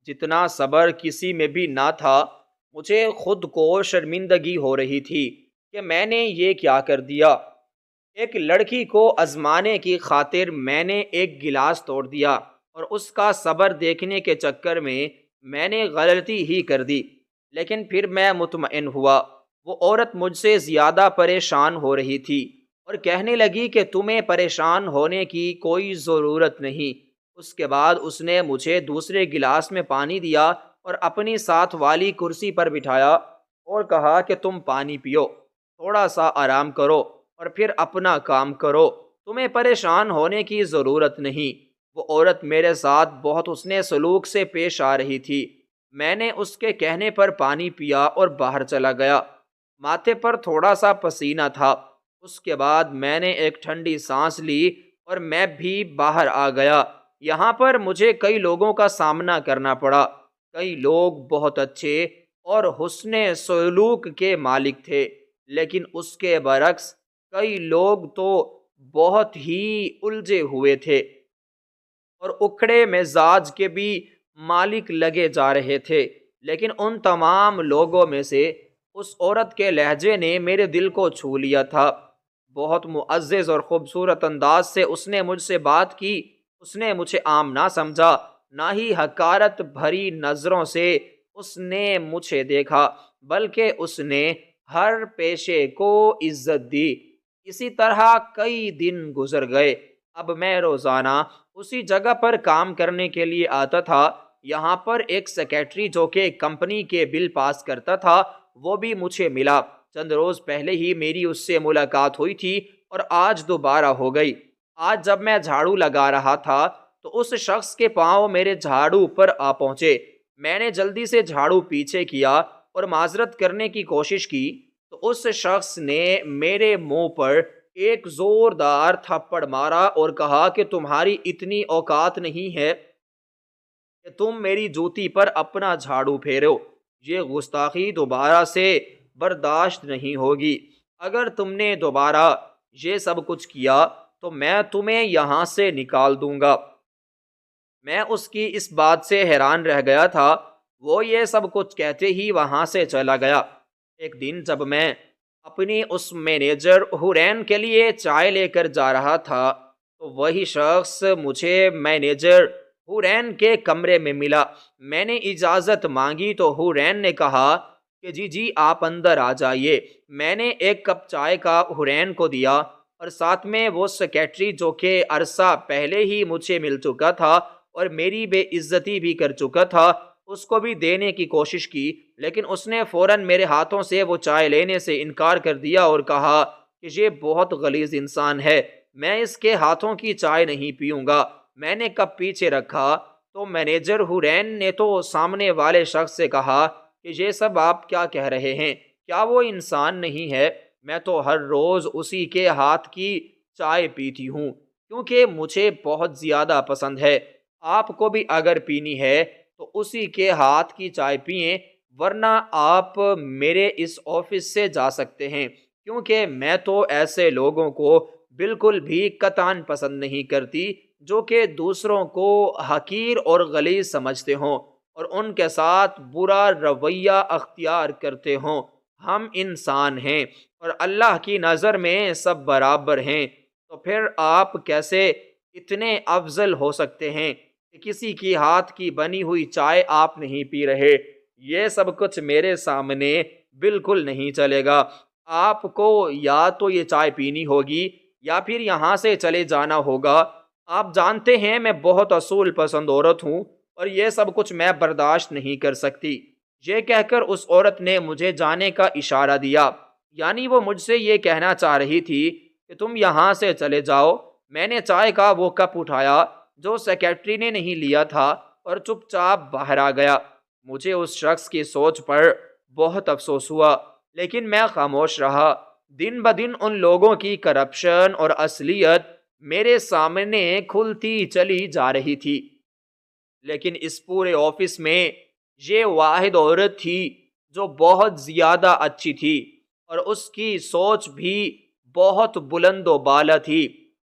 جتنا صبر کسی میں بھی نہ تھا، مجھے خود کو شرمندگی ہو رہی تھی کہ میں نے یہ کیا کر دیا۔ ایک لڑکی کو آزمانے کی خاطر میں نے ایک گلاس توڑ دیا اور اس کا صبر دیکھنے کے چکر میں نے غلطی ہی کر دی۔ لیکن پھر میں مطمئن ہوا۔ وہ عورت مجھ سے زیادہ پریشان ہو رہی تھی اور کہنے لگی کہ تمہیں پریشان ہونے کی کوئی ضرورت نہیں۔ اس کے بعد اس نے مجھے دوسرے گلاس میں پانی دیا اور اپنی ساتھ والی کرسی پر بٹھایا اور کہا کہ تم پانی پیو، تھوڑا سا آرام کرو اور پھر اپنا کام کرو، تمہیں پریشان ہونے کی ضرورت نہیں۔ وہ عورت میرے ساتھ بہت حسن سلوک سے پیش آ رہی تھی۔ میں نے اس کے کہنے پر پانی پیا اور باہر چلا گیا۔ ماتھے پر تھوڑا سا پسینہ تھا۔ اس کے بعد میں نے ایک ٹھنڈی سانس لی اور میں بھی باہر آ گیا۔ یہاں پر مجھے کئی لوگوں کا سامنا کرنا پڑا۔ کئی لوگ بہت اچھے اور حسن سلوک کے مالک تھے، لیکن اس کے برعکس کئی لوگ تو بہت ہی الجھے ہوئے تھے اور اکھڑے مزاج کے بھی مالک لگے جا رہے تھے۔ لیکن ان تمام لوگوں میں سے اس عورت کے لہجے نے میرے دل کو چھو لیا تھا۔ بہت معزز اور خوبصورت انداز سے اس نے مجھ سے بات کی۔ اس نے مجھے عام نہ سمجھا، نہ ہی حقارت بھری نظروں سے اس نے مجھے دیکھا، بلکہ اس نے ہر پیشے کو عزت دی۔ اسی طرح کئی دن گزر گئے۔ اب میں روزانہ اسی جگہ پر کام کرنے کے لیے آتا تھا۔ یہاں پر ایک سیکریٹری جو کہ کمپنی کے بل پاس کرتا تھا، وہ بھی مجھے ملا۔ چند روز پہلے ہی میری اس سے ملاقات ہوئی تھی اور آج دوبارہ ہو گئی۔ آج جب میں جھاڑو لگا رہا تھا تو اس شخص کے پاؤں میرے جھاڑو پر آ پہنچے۔ میں نے جلدی سے جھاڑو پیچھے کیا اور معذرت کرنے کی کوشش کی تو اس شخص نے میرے منہ پر ایک زوردار تھپڑ مارا اور کہا کہ تمہاری اتنی اوقات نہیں ہے کہ تم میری جوتی پر اپنا جھاڑو پھیرو۔ یہ گستاخی دوبارہ سے برداشت نہیں ہوگی۔ اگر تم نے دوبارہ یہ سب کچھ کیا تو میں تمہیں یہاں سے نکال دوں گا۔ میں اس کی اس بات سے حیران رہ گیا تھا۔ وہ یہ سب کچھ کہتے ہی وہاں سے چلا گیا۔ ایک دن جب میں اپنی اس مینیجر ہورین کے لیے چائے لے کر جا رہا تھا تو وہی شخص مجھے مینیجر حورین کے کمرے میں ملا۔ میں نے اجازت مانگی تو حورین نے کہا کہ جی آپ اندر آ جائیے۔ میں نے ایک کپ چائے کا حورین کو دیا اور ساتھ میں وہ سیکیٹری جو کہ عرصہ پہلے ہی مجھے مل چکا تھا اور میری بے عزتی بھی کر چکا تھا، اس کو بھی دینے کی کوشش کی، لیکن اس نے فوراً میرے ہاتھوں سے وہ چائے لینے سے انکار کر دیا اور کہا کہ یہ بہت غلیظ انسان ہے، میں اس کے ہاتھوں کی چائے نہیں پیوں گا۔ میں نے کپ پیچھے رکھا تو مینیجر حورین نے تو سامنے والے شخص سے کہا کہ یہ سب آپ کیا کہہ رہے ہیں؟ کیا وہ انسان نہیں ہے؟ میں تو ہر روز اسی کے ہاتھ کی چائے پیتی ہوں کیونکہ مجھے بہت زیادہ پسند ہے۔ آپ کو بھی اگر پینی ہے تو اسی کے ہاتھ کی چائے پئیں، ورنہ آپ میرے اس آفس سے جا سکتے ہیں، کیونکہ میں تو ایسے لوگوں کو بالکل بھی قطعاً پسند نہیں کرتی جو کہ دوسروں کو حقیر اور غلیظ سمجھتے ہوں اور ان کے ساتھ برا رویہ اختیار کرتے ہوں۔ ہم انسان ہیں اور اللہ کی نظر میں سب برابر ہیں، تو پھر آپ کیسے اتنے افضل ہو سکتے ہیں کہ کسی کی ہاتھ کی بنی ہوئی چائے آپ نہیں پی رہے؟ یہ سب کچھ میرے سامنے بالکل نہیں چلے گا۔ آپ کو یا تو یہ چائے پینی ہوگی یا پھر یہاں سے چلے جانا ہوگا۔ آپ جانتے ہیں میں بہت اصول پسند عورت ہوں اور یہ سب کچھ میں برداشت نہیں کر سکتی۔ یہ کہہ کر اس عورت نے مجھے جانے کا اشارہ دیا، یعنی وہ مجھ سے یہ کہنا چاہ رہی تھی کہ تم یہاں سے چلے جاؤ۔ میں نے چائے کا وہ کپ اٹھایا جو سیکیٹری نے نہیں لیا تھا اور چپ چاپ باہر آ گیا۔ مجھے اس شخص کی سوچ پر بہت افسوس ہوا، لیکن میں خاموش رہا۔ دن بدن ان لوگوں کی کرپشن اور اصلیت میرے سامنے کھلتی چلی جا رہی تھی، لیکن اس پورے آفس میں یہ واحد عورت تھی جو بہت زیادہ اچھی تھی اور اس کی سوچ بھی بہت بلند و بالا تھی۔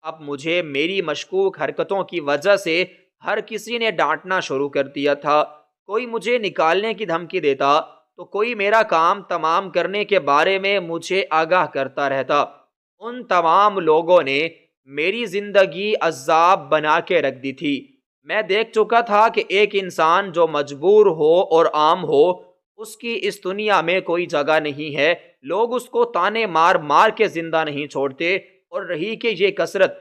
اب مجھے میری مشکوک حرکتوں کی وجہ سے ہر کسی نے ڈانٹنا شروع کر دیا تھا۔ کوئی مجھے نکالنے کی دھمکی دیتا تو کوئی میرا کام تمام کرنے کے بارے میں مجھے آگاہ کرتا رہتا۔ ان تمام لوگوں نے میری زندگی عذاب بنا کے رکھ دی تھی۔ میں دیکھ چکا تھا کہ ایک انسان جو مجبور ہو اور عام ہو، اس کی اس دنیا میں کوئی جگہ نہیں ہے۔ لوگ اس کو تانے مار مار کے زندہ نہیں چھوڑتے، اور رہی کہ یہ کثرت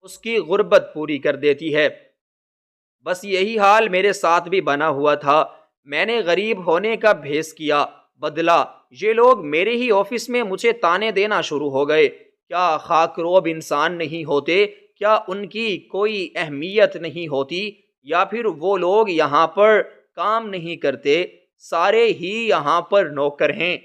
اس کی غربت پوری کر دیتی ہے۔ بس یہی حال میرے ساتھ بھی بنا ہوا تھا۔ میں نے غریب ہونے کا بھیس کیا، بدلا۔ یہ لوگ میرے ہی آفس میں مجھے تانے دینا شروع ہو گئے۔ کیا خاکروب انسان نہیں ہوتے؟ کیا ان کی کوئی اہمیت نہیں ہوتی؟ یا پھر وہ لوگ یہاں پر کام نہیں کرتے؟ سارے ہی یہاں پر نوکر ہیں۔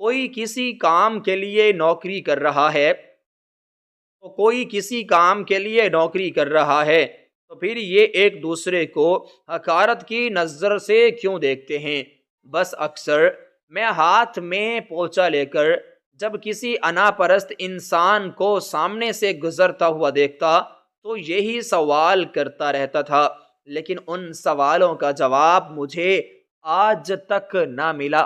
کوئی کسی کام کے لیے نوکری کر رہا ہے تو کوئی کسی کام کے لیے نوکری کر رہا ہے، تو پھر یہ ایک دوسرے کو حقارت کی نظر سے کیوں دیکھتے ہیں؟ بس اکثر میں ہاتھ میں پوچھا لے کر جب کسی انا پرست انسان کو سامنے سے گزرتا ہوا دیکھتا تو یہی سوال کرتا رہتا تھا، لیکن ان سوالوں کا جواب مجھے آج تک نہ ملا۔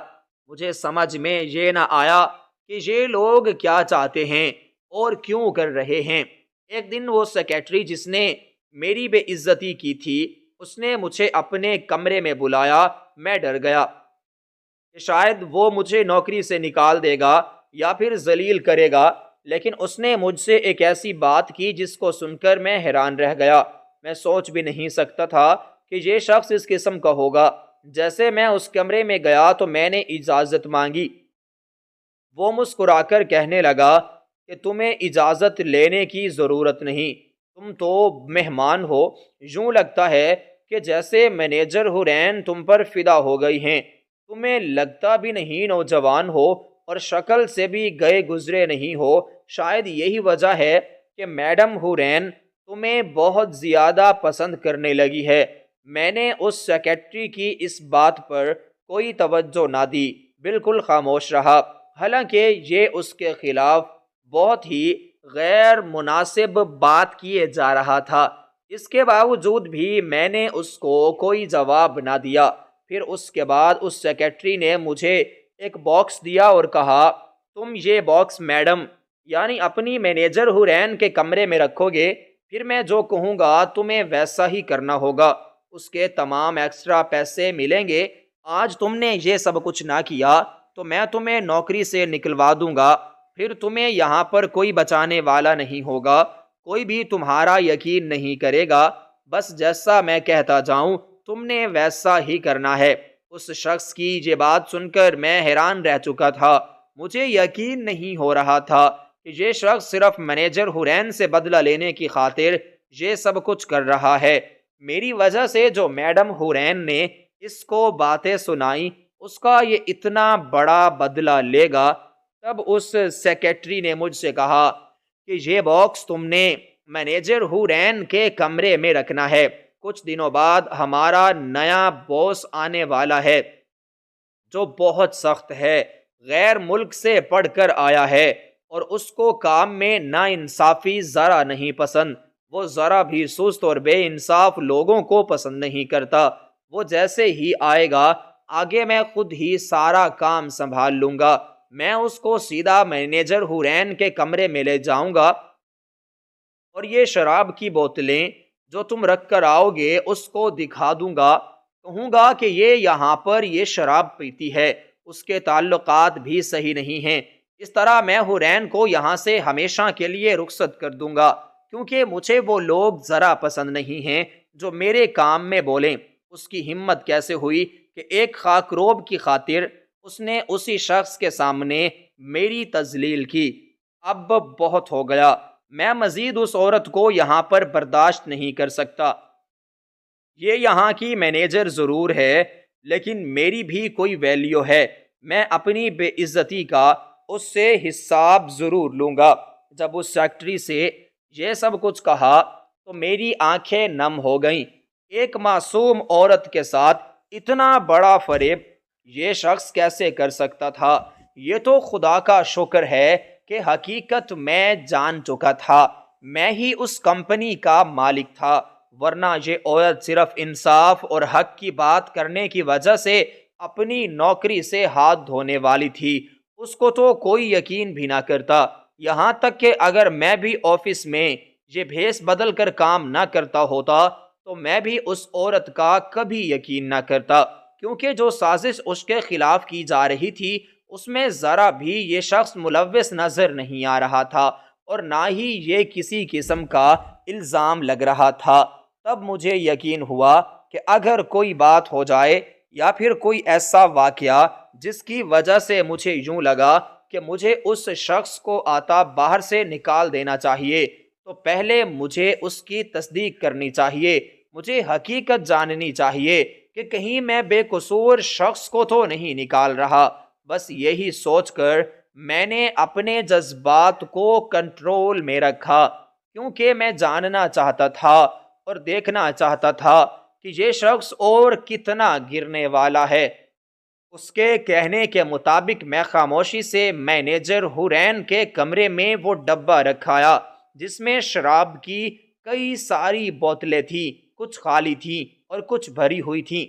مجھے سمجھ میں یہ نہ آیا کہ یہ لوگ کیا چاہتے ہیں اور کیوں کر رہے ہیں۔ ایک دن وہ سیکیٹری جس نے میری بے عزتی کی تھی، اس نے مجھے اپنے کمرے میں بلایا۔ میں ڈر گیا کہ شاید وہ مجھے نوکری سے نکال دے گا یا پھر ذلیل کرے گا، لیکن اس نے مجھ سے ایک ایسی بات کی جس کو سن کر میں حیران رہ گیا۔ میں سوچ بھی نہیں سکتا تھا کہ یہ شخص اس قسم کا ہوگا۔ جیسے میں اس کمرے میں گیا تو میں نے اجازت مانگی۔ وہ مسکرا کر کہنے لگا کہ تمہیں اجازت لینے کی ضرورت نہیں، تم تو مہمان ہو۔ یوں لگتا ہے کہ جیسے مینیجر حورین تم پر فدا ہو گئی ہیں۔ تمہیں لگتا بھی نہیں نوجوان ہو اور شکل سے بھی گئے گزرے نہیں ہو۔ شاید یہی وجہ ہے کہ میڈم حورین تمہیں بہت زیادہ پسند کرنے لگی ہے۔ میں نے اس سیکیٹری کی اس بات پر کوئی توجہ نہ دی، بالکل خاموش رہا، حالانکہ یہ اس کے خلاف بہت ہی غیر مناسب بات کیے جا رہا تھا۔ اس کے باوجود بھی میں نے اس کو کوئی جواب نہ دیا۔ پھر اس کے بعد اس سیکیٹری نے مجھے ایک باکس دیا اور کہا، تم یہ باکس میڈم یعنی اپنی مینیجر حورین کے کمرے میں رکھو گے۔ پھر میں جو کہوں گا تمہیں ویسا ہی کرنا ہوگا، اس کے تمام ایکسٹرا پیسے ملیں گے۔ آج تم نے یہ سب کچھ نہ کیا تو میں تمہیں نوکری سے نکلوا دوں گا، پھر تمہیں یہاں پر کوئی بچانے والا نہیں ہوگا، کوئی بھی تمہارا یقین نہیں کرے گا، بس جیسا میں کہتا جاؤں تم نے ویسا ہی کرنا ہے۔ اس شخص کی یہ بات سن کر میں حیران رہ چکا تھا، مجھے یقین نہیں ہو رہا تھا کہ یہ شخص صرف مینیجر ہورین سے بدلہ لینے کی خاطر یہ سب کچھ کر رہا ہے۔ میری وجہ سے جو میڈم ہورین نے اس کو باتیں سنائی، اس کا یہ اتنا بڑا بدلہ لے گا۔ تب اس سیکیٹری نے مجھ سے کہا کہ یہ باکس تم نے مینیجر ہورین کے کمرے میں رکھنا ہے، کچھ دنوں بعد ہمارا نیا باس آنے والا ہے جو بہت سخت ہے، غیر ملک سے پڑھ کر آیا ہے، اور اس کو کام میں ناانصافی ذرا نہیں پسند، وہ ذرا بھی سست اور بے انصاف لوگوں کو پسند نہیں کرتا۔ وہ جیسے ہی آئے گا آگے میں خود ہی سارا کام سنبھال لوں گا، میں اس کو سیدھا مینیجر ہورین کے کمرے میں لے جاؤں گا اور یہ شراب کی بوتلیں جو تم رکھ کر آؤ گے اس کو دکھا دوں گا، کہوں گا کہ یہ یہاں پر یہ شراب پیتی ہے، اس کے تعلقات بھی صحیح نہیں ہیں۔ اس طرح میں ہورین کو یہاں سے ہمیشہ کے لیے رخصت کر دوں گا، کیونکہ مجھے وہ لوگ ذرا پسند نہیں ہیں جو میرے کام میں بولیں۔ اس کی ہمت کیسے ہوئی کہ ایک خاک روب کی خاطر اس نے اسی شخص کے سامنے میری تذلیل کی۔ اب بہت ہو گیا، میں مزید اس عورت کو یہاں پر برداشت نہیں کر سکتا۔ یہ یہاں کی مینیجر ضرور ہے لیکن میری بھی کوئی ویلیو ہے، میں اپنی بے عزتی کا اس سے حساب ضرور لوں گا۔ جب اس سیکٹری سے یہ سب کچھ کہا تو میری آنکھیں نم ہو گئیں۔ ایک معصوم عورت کے ساتھ اتنا بڑا فریب یہ شخص کیسے کر سکتا تھا؟ یہ تو خدا کا شکر ہے کہ حقیقت میں جان چکا تھا، میں ہی اس کمپنی کا مالک تھا، ورنہ یہ عورت صرف انصاف اور حق کی بات کرنے کی وجہ سے اپنی نوکری سے ہاتھ دھونے والی تھی۔ اس کو تو کوئی یقین بھی نہ کرتا، یہاں تک کہ اگر میں بھی آفس میں یہ بھیس بدل کر کام نہ کرتا ہوتا تو میں بھی اس عورت کا کبھی یقین نہ کرتا، کیونکہ جو سازش اس کے خلاف کی جا رہی تھی اس میں ذرا بھی یہ شخص ملوث نظر نہیں آ رہا تھا، اور نہ ہی یہ کسی قسم کا الزام لگ رہا تھا۔ تب مجھے یقین ہوا کہ اگر کوئی بات ہو جائے یا پھر کوئی ایسا واقعہ جس کی وجہ سے مجھے یوں لگا کہ مجھے اس شخص کو آتا باہر سے نکال دینا چاہیے، تو پہلے مجھے اس کی تصدیق کرنی چاہیے، مجھے حقیقت جاننی چاہیے کہ کہیں میں بے قصور شخص کو تو نہیں نکال رہا۔ بس یہی سوچ کر میں نے اپنے جذبات کو کنٹرول میں رکھا، کیونکہ میں جاننا چاہتا تھا اور دیکھنا چاہتا تھا کہ یہ شخص اور کتنا گرنے والا ہے۔ اس کے کہنے کے مطابق میں خاموشی سے مینیجر ہورین کے کمرے میں وہ ڈبہ رکھایا جس میں شراب کی کئی ساری بوتلیں تھیں، کچھ خالی تھیں اور کچھ بھری ہوئی تھیں۔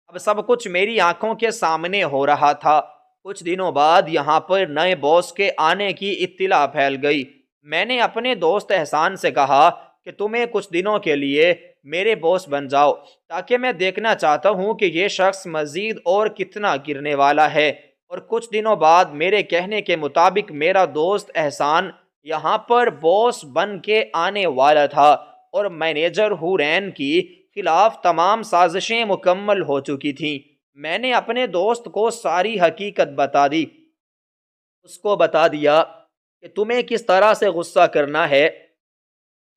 اب سب کچھ میری آنکھوں کے سامنے ہو رہا تھا۔ کچھ دنوں بعد یہاں پر نئے باس کے آنے کی اطلاع پھیل گئی۔ میں نے اپنے دوست احسان سے کہا کہ تمہیں کچھ دنوں کے لیے میرے باس بن جاؤ، تاکہ میں دیکھنا چاہتا ہوں کہ یہ شخص مزید اور کتنا گرنے والا ہے۔ اور کچھ دنوں بعد میرے کہنے کے مطابق میرا دوست احسان یہاں پر باس بن کے آنے والا تھا، اور مینیجر ہورین کی خلاف تمام سازشیں مکمل ہو چکی تھیں۔ میں نے اپنے دوست کو ساری حقیقت بتا دی، اس کو بتا دیا کہ تمہیں کس طرح سے غصہ کرنا ہے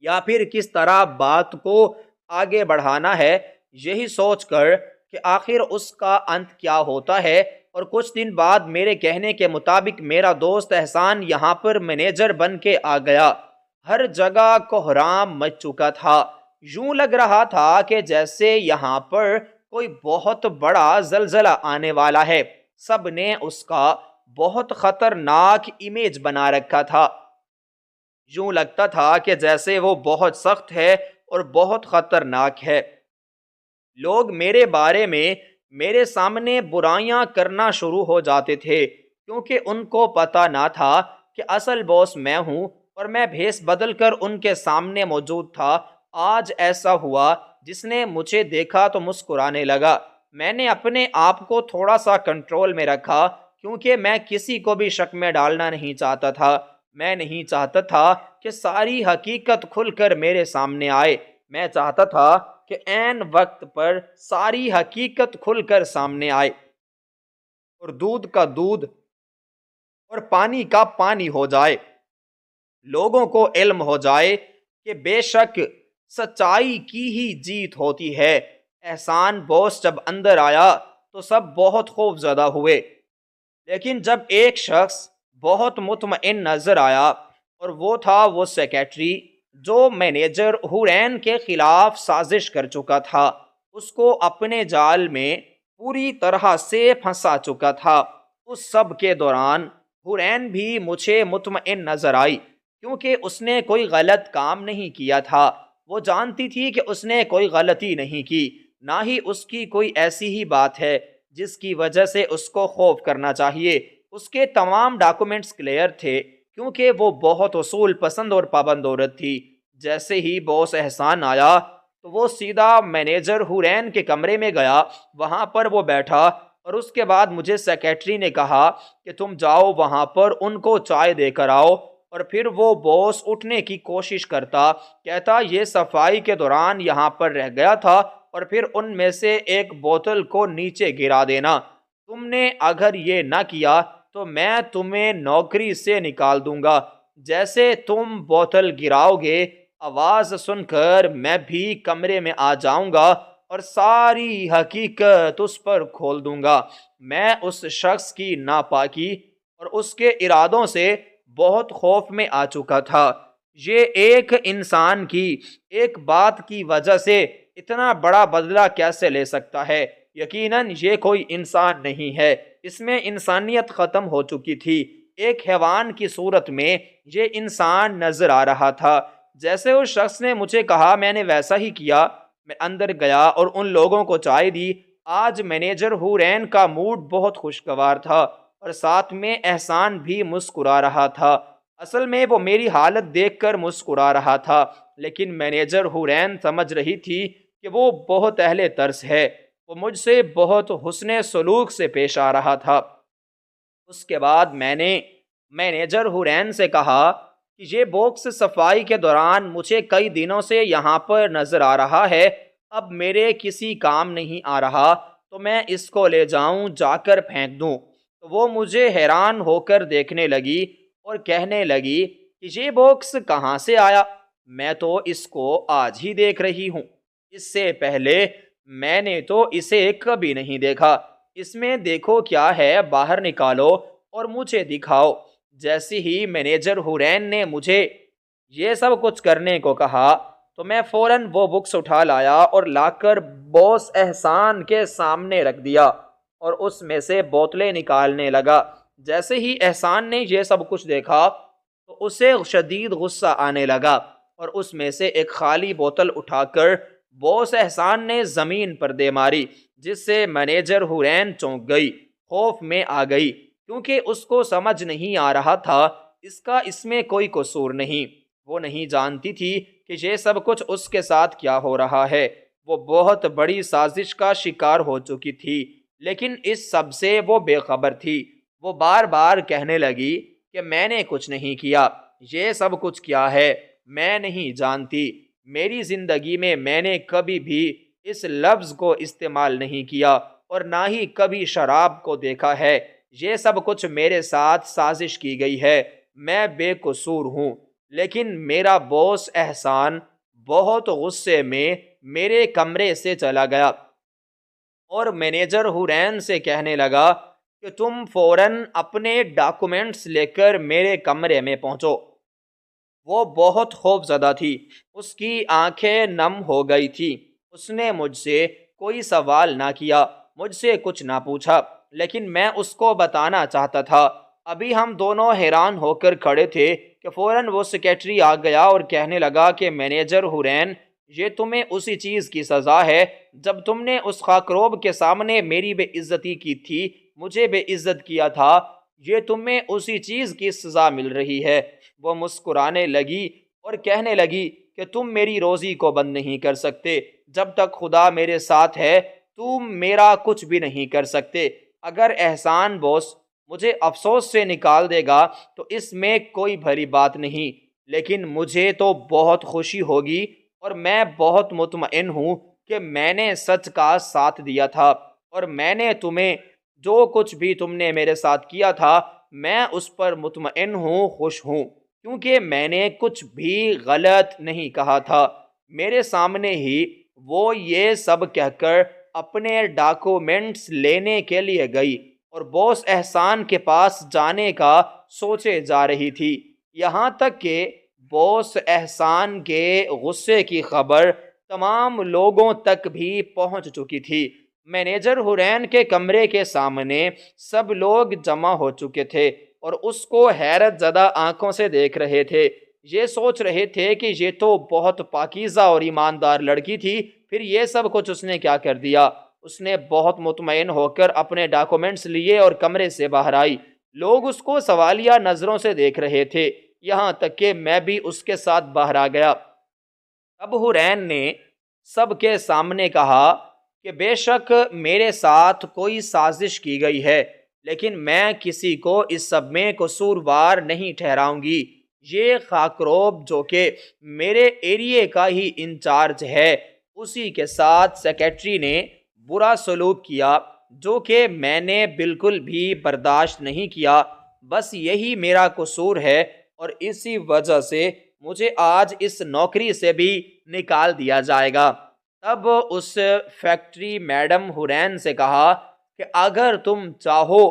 یا پھر کس طرح بات کو آگے بڑھانا ہے، یہی سوچ کر کہ آخر اس کا انت کیا ہوتا ہے۔ اور کچھ دن بعد میرے کہنے کے مطابق میرا دوست احسان یہاں پر مینیجر بن کے آ گیا۔ ہر جگہ کوہرام مچ چکا تھا، یوں لگ رہا تھا کہ جیسے یہاں پر کوئی بہت بڑا زلزلہ آنے والا ہے۔ سب نے اس کا بہت خطرناک امیج بنا رکھا تھا، یوں لگتا تھا کہ جیسے وہ بہت سخت ہے اور بہت خطرناک ہے۔ لوگ میرے بارے میں میرے سامنے برائیاں کرنا شروع ہو جاتے تھے، کیونکہ ان کو پتہ نہ تھا کہ اصل باس میں ہوں۔ اور میں بھیس بدل کر ان کے سامنے موجود تھا۔ آج ایسا ہوا، جس نے مجھے دیکھا تو مسکرانے لگا۔ میں نے اپنے آپ کو تھوڑا سا کنٹرول میں رکھا، کیونکہ میں کسی کو بھی شک میں ڈالنا نہیں چاہتا تھا۔ میں نہیں چاہتا تھا کہ ساری حقیقت کھل کر میرے سامنے آئے۔ میں چاہتا تھا کہ عین وقت پر ساری حقیقت کھل کر سامنے آئے، اور دودھ کا دودھ اور پانی کا پانی ہو جائے۔ لوگوں کو علم ہو جائے کہ بے شک سچائی کی ہی جیت ہوتی ہے۔ احسان بوس جب اندر آیا تو سب بہت خوف زدہ ہوئے، لیکن جب ایک شخص بہت مطمئن نظر آیا، اور وہ تھا وہ سیکیٹری جو مینیجر ہورین کے خلاف سازش کر چکا تھا، اس کو اپنے جال میں پوری طرح سے پھنسا چکا تھا۔ اس سب کے دوران ہورین بھی مجھے مطمئن نظر آئی، کیونکہ اس نے کوئی غلط کام نہیں کیا تھا۔ وہ جانتی تھی کہ اس نے کوئی غلطی نہیں کی، نہ ہی اس کی کوئی ایسی ہی بات ہے جس کی وجہ سے اس کو خوف کرنا چاہیے۔ اس کے تمام ڈاکومنٹس کلیئر تھے، کیونکہ وہ بہت اصول پسند اور پابند عورت تھی۔ جیسے ہی باس احسان آیا تو وہ سیدھا مینیجر ہورین کے کمرے میں گیا، وہاں پر وہ بیٹھا، اور اس کے بعد مجھے سیکیٹری نے کہا کہ تم جاؤ وہاں پر ان کو چائے دے کر آؤ۔ اور پھر وہ باس اٹھنے کی کوشش کرتا، کہتا یہ صفائی کے دوران یہاں پر رہ گیا تھا، اور پھر ان میں سے ایک بوتل کو نیچے گرا دینا۔ تم نے اگر یہ نہ کیا تو میں تمہیں نوکری سے نکال دوں گا۔ جیسے تم بوتل گراؤ گے، آواز سن کر میں بھی کمرے میں آ جاؤں گا اور ساری حقیقت اس پر کھول دوں گا۔ میں اس شخص کی ناپاکی اور اس کے ارادوں سے بہت خوف میں آ چکا تھا۔ یہ ایک انسان کی ایک بات کی وجہ سے اتنا بڑا بدلہ کیسے لے سکتا ہے؟ یقیناً یہ کوئی انسان نہیں ہے، اس میں انسانیت ختم ہو چکی تھی۔ ایک حیوان کی صورت میں یہ انسان نظر آ رہا تھا۔ جیسے اس شخص نے مجھے کہا میں نے ویسا ہی کیا۔ میں اندر گیا اور ان لوگوں کو چائے دی۔ آج مینیجر ہورین کا موڈ بہت خوشگوار تھا، اور ساتھ میں احسان بھی مسکرا رہا تھا۔ اصل میں وہ میری حالت دیکھ کر مسکرا رہا تھا، لیکن مینیجر ہورین سمجھ رہی تھی کہ وہ بہت اہل ترس ہے۔ وہ مجھ سے بہت حسن سلوک سے پیش آ رہا تھا۔ اس کے بعد میں نے مینیجر ہورین سے کہا کہ یہ باکس صفائی کے دوران مجھے کئی دنوں سے یہاں پر نظر آ رہا ہے، اب میرے کسی کام نہیں آ رہا، تو میں اس کو لے جاؤں، جا کر پھینک دوں۔ تو وہ مجھے حیران ہو کر دیکھنے لگی اور کہنے لگی کہ یہ باکس کہاں سے آیا؟ میں تو اس کو آج ہی دیکھ رہی ہوں، اس سے پہلے میں نے تو اسے کبھی نہیں دیکھا۔ اس میں دیکھو کیا ہے، باہر نکالو اور مجھے دکھاؤ۔ جیسے ہی مینیجر ہورین نے مجھے یہ سب کچھ کرنے کو کہا تو میں فوراً وہ بکس اٹھا لایا اور لا کر باس احسان کے سامنے رکھ دیا، اور اس میں سے بوتلیں نکالنے لگا۔ جیسے ہی احسان نے یہ سب کچھ دیکھا تو اسے شدید غصہ آنے لگا، اور اس میں سے ایک خالی بوتل اٹھا کر باس احسان نے زمین پر دے ماری، جس سے مینیجر ہورین چونک گئی، خوف میں آ گئی، کیونکہ اس کو سمجھ نہیں آ رہا تھا اس کا اس میں کوئی قصور نہیں۔ وہ نہیں جانتی تھی کہ یہ سب کچھ اس کے ساتھ کیا ہو رہا ہے۔ وہ بہت بڑی سازش کا شکار ہو چکی تھی، لیکن اس سب سے وہ بے خبر تھی۔ وہ بار بار کہنے لگی کہ میں نے کچھ نہیں کیا، یہ سب کچھ کیا ہے میں نہیں جانتی، میری زندگی میں نے کبھی بھی اس لفظ کو استعمال نہیں کیا، اور نہ ہی کبھی شراب کو دیکھا ہے، یہ سب کچھ میرے ساتھ سازش کی گئی ہے، میں بے قصور ہوں۔ لیکن میرا باس احسان بہت غصے میں میرے کمرے سے چلا گیا اور مینیجر ہورین سے کہنے لگا کہ تم فوراً اپنے ڈاکومنٹس لے کر میرے کمرے میں پہنچو۔ وہ بہت خوف زدہ تھی، اس کی آنکھیں نم ہو گئی تھی۔ اس نے مجھ سے کوئی سوال نہ کیا، مجھ سے کچھ نہ پوچھا، لیکن میں اس کو بتانا چاہتا تھا۔ ابھی ہم دونوں حیران ہو کر کھڑے تھے کہ فوراً وہ سیکیٹری آ گیا اور کہنے لگا کہ مینیجر ہورین، یہ تمہیں اسی چیز کی سزا ہے جب تم نے اس خاکروب کے سامنے میری بے عزتی کی تھی، مجھے بے عزت کیا تھا، یہ تمہیں اسی چیز کی سزا مل رہی ہے۔ وہ مسکرانے لگی اور کہنے لگی کہ تم میری روزی کو بند نہیں کر سکتے، جب تک خدا میرے ساتھ ہے تم میرا کچھ بھی نہیں کر سکتے۔ اگر احسان بوس مجھے افسوس سے نکال دے گا تو اس میں کوئی بھری بات نہیں، لیکن مجھے تو بہت خوشی ہوگی اور میں بہت مطمئن ہوں کہ میں نے سچ کا ساتھ دیا تھا، اور میں نے تمہیں جو کچھ بھی تم نے میرے ساتھ کیا تھا میں اس پر مطمئن ہوں، خوش ہوں، کیونکہ میں نے کچھ بھی غلط نہیں کہا تھا۔ میرے سامنے ہی وہ یہ سب کہہ کر اپنے ڈاکومنٹس لینے کے لیے گئی اور بوس احسان کے پاس جانے کا سوچے جا رہی تھی، یہاں تک کہ بوس احسان کے غصے کی خبر تمام لوگوں تک بھی پہنچ چکی تھی۔ مینیجر حورین کے کمرے کے سامنے سب لوگ جمع ہو چکے تھے اور اس کو حیرت زدہ آنکھوں سے دیکھ رہے تھے، یہ سوچ رہے تھے کہ یہ تو بہت پاکیزہ اور ایماندار لڑکی تھی، پھر یہ سب کچھ اس نے کیا کر دیا۔ اس نے بہت مطمئن ہو کر اپنے ڈاکومنٹس لیے اور کمرے سے باہر آئی۔ لوگ اس کو سوالیہ نظروں سے دیکھ رہے تھے، یہاں تک کہ میں بھی اس کے ساتھ باہر آ گیا۔ اب حورین نے سب کے سامنے کہا کہ بے شک میرے ساتھ کوئی سازش کی گئی ہے، لیکن میں کسی کو اس سب میں قصوروار نہیں ٹھہراؤں گی۔ یہ خاکروب جو کہ میرے ایریے کا ہی انچارج ہے، اسی کے ساتھ سیکیٹری نے برا سلوک کیا جو کہ میں نے بالکل بھی برداشت نہیں کیا، بس یہی میرا قصور ہے اور اسی وجہ سے مجھے آج اس نوکری سے بھی نکال دیا جائے گا۔ تب اس فیکٹری میڈم حورین سے کہا کہ اگر تم چاہو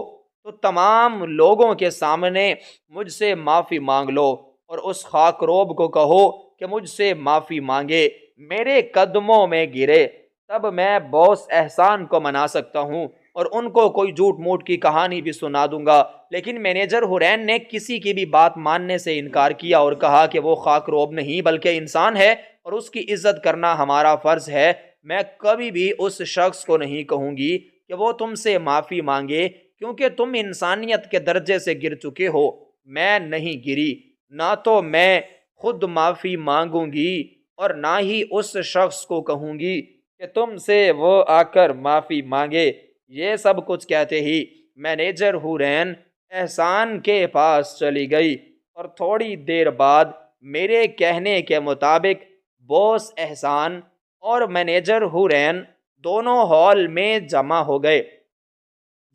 تو تمام لوگوں کے سامنے مجھ سے معافی مانگ لو اور اس خاکروب کو کہو کہ مجھ سے معافی مانگے، میرے قدموں میں گرے، تب میں بوس احسان کو منا سکتا ہوں اور ان کو کوئی جھوٹ موٹ کی کہانی بھی سنا دوں گا۔ لیکن مینیجر حورین نے کسی کی بھی بات ماننے سے انکار کیا اور کہا کہ وہ خاکروب نہیں بلکہ انسان ہے اور اس کی عزت کرنا ہمارا فرض ہے۔ میں کبھی بھی اس شخص کو نہیں کہوں گی کہ وہ تم سے معافی مانگے، کیونکہ تم انسانیت کے درجے سے گر چکے ہو۔ میں نہیں گری، نہ تو میں خود معافی مانگوں گی اور نہ ہی اس شخص کو کہوں گی کہ تم سے وہ آ کر معافی مانگے۔ یہ سب کچھ کہتے ہی مینیجر حورین احسان کے پاس چلی گئی اور تھوڑی دیر بعد میرے کہنے کے مطابق بوس احسان اور مینیجر حورین دونوں ہال میں جمع ہو گئے،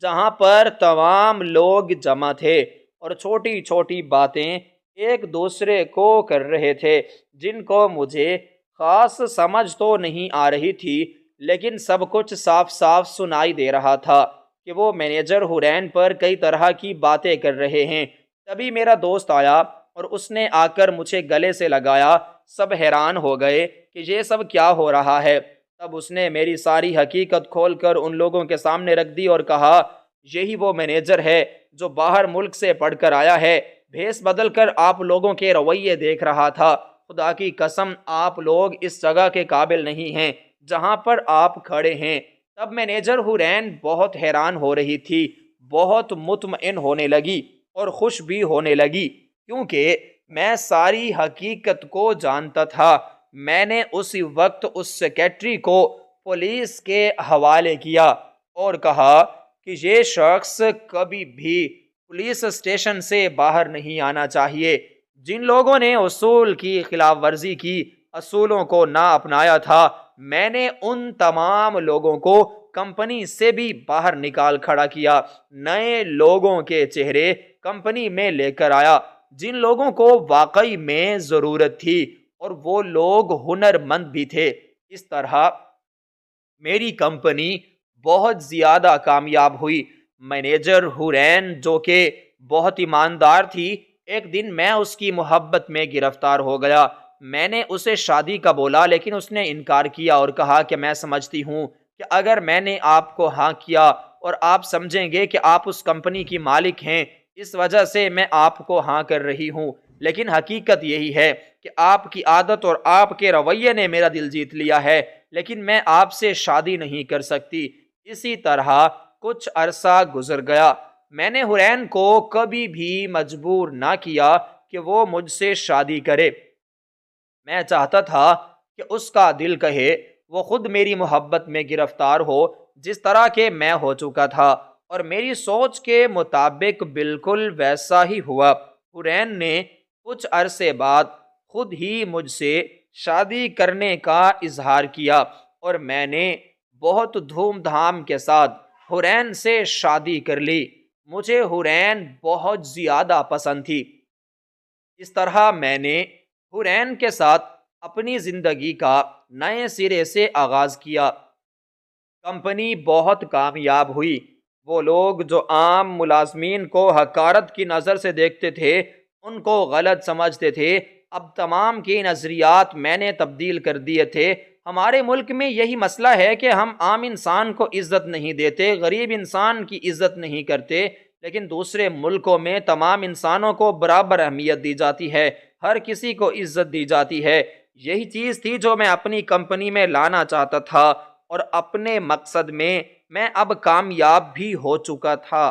جہاں پر تمام لوگ جمع تھے اور چھوٹی چھوٹی باتیں ایک دوسرے کو کر رہے تھے جن کو مجھے خاص سمجھ تو نہیں آ رہی تھی، لیکن سب کچھ صاف صاف سنائی دے رہا تھا کہ وہ مینیجر حورین پر کئی طرح کی باتیں کر رہے ہیں۔ تبھی میرا دوست آیا اور اس نے آ کر مجھے گلے سے لگایا، سب حیران ہو گئے کہ یہ سب کیا ہو رہا ہے۔ تب اس نے میری ساری حقیقت کھول کر ان لوگوں کے سامنے رکھ دی اور کہا، یہی وہ مینیجر ہے جو باہر ملک سے پڑھ کر آیا ہے، بھیس بدل کر آپ لوگوں کے رویے دیکھ رہا تھا۔ خدا کی قسم آپ لوگ اس جگہ کے قابل نہیں ہیں جہاں پر آپ کھڑے ہیں۔ تب مینیجر حورین بہت حیران ہو رہی تھی، بہت مطمئن ہونے لگی اور خوش بھی ہونے لگی، کیونکہ میں ساری حقیقت کو جانتا تھا۔ میں نے اسی وقت اس سیکیٹری کو پولیس کے حوالے کیا اور کہا کہ یہ شخص کبھی بھی پولیس اسٹیشن سے باہر نہیں آنا چاہیے۔ جن لوگوں نے اصول کی خلاف ورزی کی، اصولوں کو نہ اپنایا تھا، میں نے ان تمام لوگوں کو کمپنی سے بھی باہر نکال کھڑا کیا، نئے لوگوں کے چہرے کمپنی میں لے کر آیا جن لوگوں کو واقعی میں ضرورت تھی، اور وہ لوگ ہنر مند بھی تھے۔ اس طرح میری کمپنی بہت زیادہ کامیاب ہوئی۔ مینیجر حورین جو کہ بہت ایماندار تھی، ایک دن میں اس کی محبت میں گرفتار ہو گیا۔ میں نے اسے شادی کا بولا، لیکن اس نے انکار کیا اور کہا کہ میں سمجھتی ہوں کہ اگر میں نے آپ کو ہاں کیا اور آپ سمجھیں گے کہ آپ اس کمپنی کی مالک ہیں، اس وجہ سے میں آپ کو ہاں کر رہی ہوں، لیکن حقیقت یہی ہے کہ آپ کی عادت اور آپ کے رویے نے میرا دل جیت لیا ہے، لیکن میں آپ سے شادی نہیں کر سکتی۔ اسی طرح کچھ عرصہ گزر گیا۔ میں نے حورین کو کبھی بھی مجبور نہ کیا کہ وہ مجھ سے شادی کرے۔ میں چاہتا تھا کہ اس کا دل کہے وہ خود میری محبت میں گرفتار ہو جس طرح کہ میں ہو چکا تھا، اور میری سوچ کے مطابق بالکل ویسا ہی ہوا۔ حورین نے کچھ عرصے بعد خود ہی مجھ سے شادی کرنے کا اظہار کیا، اور میں نے بہت دھوم دھام کے ساتھ حورین سے شادی کر لی۔ مجھے حورین بہت زیادہ پسند تھی۔ اس طرح میں نے حورین کے ساتھ اپنی زندگی کا نئے سرے سے آغاز کیا۔ کمپنی بہت کامیاب ہوئی۔ وہ لوگ جو عام ملازمین کو حقارت کی نظر سے دیکھتے تھے، ان کو غلط سمجھتے تھے، اب تمام کے نظریات میں نے تبدیل کر دیے تھے۔ ہمارے ملک میں یہی مسئلہ ہے کہ ہم عام انسان کو عزت نہیں دیتے، غریب انسان کی عزت نہیں کرتے، لیکن دوسرے ملکوں میں تمام انسانوں کو برابر اہمیت دی جاتی ہے، ہر کسی کو عزت دی جاتی ہے۔ یہی چیز تھی جو میں اپنی کمپنی میں لانا چاہتا تھا، اور اپنے مقصد میں اب کامیاب بھی ہو چکا تھا۔